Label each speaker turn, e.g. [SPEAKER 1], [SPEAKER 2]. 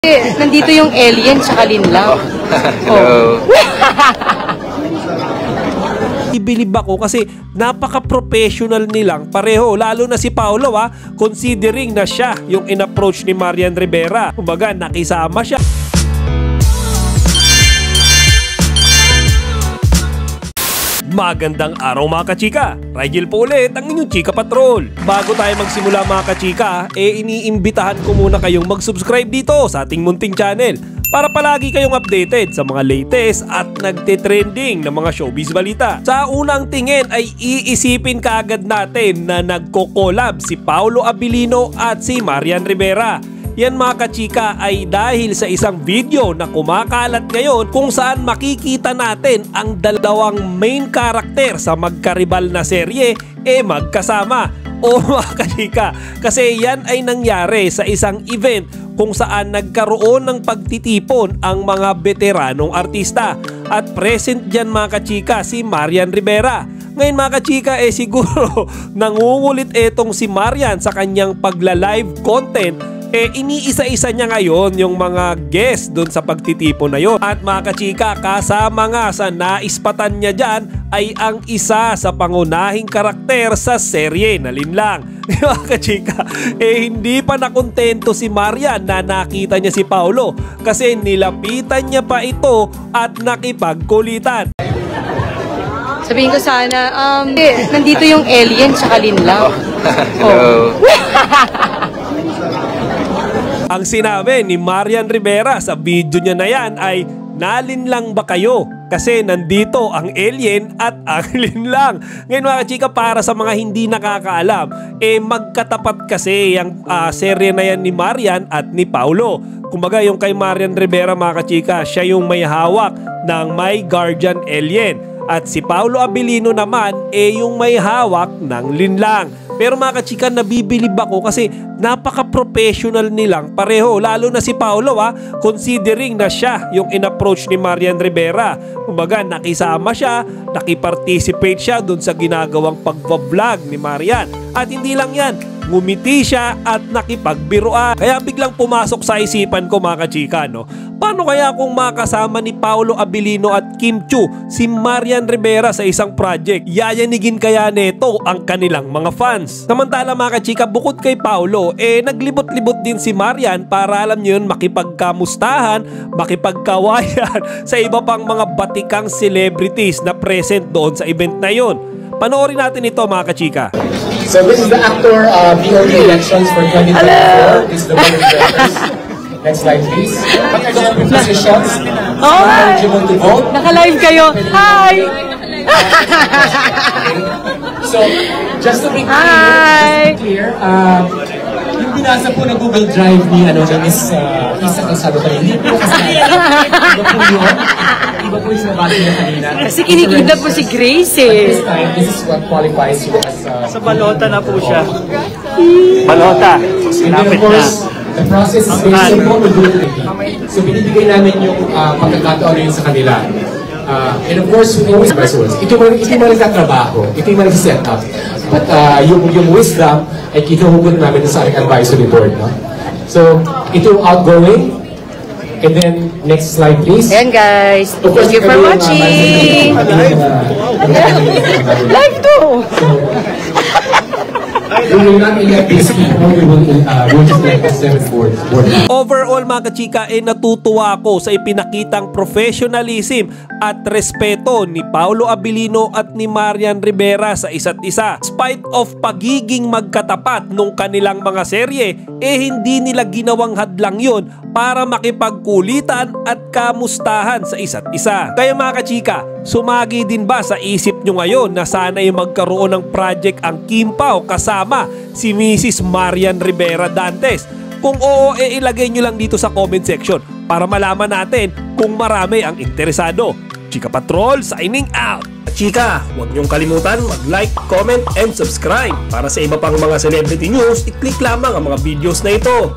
[SPEAKER 1] Nandito yung alien tsaka Linlang.
[SPEAKER 2] Hello.
[SPEAKER 3] Ibilib ako kasi napaka-professional nilang pareho, lalo na si Paolo considering na siya yung in-approach ni Marian Rivera. Kumbaga nakisama siya. Magandang araw mga kachika! Rigel po ulit ang inyong Chika Patrol. Bago tayo magsimula mga kachika, iniimbitahan ko muna kayong mag-subscribe dito sa ating munting channel para palagi kayong updated sa mga latest at nagte-trending na mga showbiz balita. Sa unang tingin ay iisipin kaagad natin na nagko-collab si Paolo Abilino at si Marian Rivera. Yan mga kachika ay dahil sa isang video na kumakalat ngayon kung saan makikita natin ang dalawang main character sa magkaribal na serye magkasama. O mga kachika, kasi yan ay nangyari sa isang event kung saan nagkaroon ng pagtitipon ang mga veteranong artista. At present dyan mga kachika si Marian Rivera. Ngayon mga kachika siguro nangungulit etong si Marian sa kanyang pagla-live content. Iniisa-isa niya ngayon yung mga guest doon sa pagtitipon na yon. At mga kachika, kasama nga sa naispatan niya dyan ay ang isa sa pangunahing karakter sa serye na Linlang. Mga kachika, hindi pa nakontento si Marian na nakita niya si Paolo kasi nilapitan niya pa ito at nakipagkulitan.
[SPEAKER 1] Sabihin ko sana, nandito yung alien tsaka Linlang.
[SPEAKER 2] Hello.
[SPEAKER 3] Ang sinabi ni Marian Rivera sa video niya na yan ay, nalinlang ba kayo? Kasi nandito ang alien at ang Linlang. Ngayon mga kachika, para sa mga hindi nakakaalam, magkatapat kasi ang serye na yan ni Marian at ni Paolo. Kumbaga yung kay Marian Rivera mga kachika, siya yung may hawak ng My Guardian Alien. At si Paolo Abilino naman yung may hawak ng Linlang. Pero mga kachika, nabibilib ako kasi napaka-professional nilang pareho, lalo na si Paolo considering na siya yung in-approach ni Marian Rivera. Kumbaga nakisama siya, nakiparticipate siya dun sa ginagawang pagbablog ni Marian. At hindi lang yan, ngumiti siya at nakipagbiruan. Kaya biglang pumasok sa isipan ko mga kachika, no? Paano kaya kung makasama ni Paolo Abilino at Kim Chiu si Marian Rivera sa isang project? Yayanigin kaya neto ang kanilang mga fans. Samantala mga kachika, bukod kay Paolo, naglibot-libot din si Marian para alam nyo yun, makipagkamustahan, makipagkawayan sa iba pang mga batikang celebrities na present doon sa event na yun. Panoorin natin ito mga kachika.
[SPEAKER 4] So this is the actor BOD elections for 2024. This is the winning members. Next slide please. What are the positions? Eligible to vote.
[SPEAKER 1] Naka-live kayo. Hi!
[SPEAKER 4] So just to be clear, yung binasa po ng Google Drive ni Miss Isa Calzado kanina, hindi po kasi iba po yun. Iba po yung nabasa niya kanina.
[SPEAKER 1] Kasi kinikidnap po si Grace
[SPEAKER 4] This time, this is what qualifies you as
[SPEAKER 3] Sa balota na po siya.
[SPEAKER 4] balota. And then of course, the process is very simple. We do it ready. So binibigay namin yung pagkakataon yun sa kanila. And of course, we always advisors. Ito yung nagtatrabaho. Ito yung nag-set up. But yung wisdom ay kinuhugot namin sa aming advisory board. No? So, ito yung outgoing. And then, next slide please.
[SPEAKER 1] Ayan guys, thank you for watching! Live to!
[SPEAKER 4] We will not elect these people. We will just elect the 7 board.
[SPEAKER 3] Overall mga kachika, natutuwa ako sa ipinakitang professionalism at respeto ni Paolo Abilino at ni Marian Rivera sa isa't isa. Despite of pagiging magkatapat nung kanilang mga serye, hindi nila ginawang hadlang yun para makipagkulitan at kamustahan sa isa't isa. Kaya mga kachika, sumagi din ba sa isip nyo ngayon na sana'y magkaroon ng project ang Kim Pao kasama si Mrs. Marian Rivera Dantes? Kung oo, ilagay nyo lang dito sa comment section para malaman natin kung marami ang interesado. Chika Patrol signing out! Chika, huwag niyong kalimutan mag-like, comment, and subscribe. Para sa iba pang mga celebrity news, i-click lamang ang mga videos na ito.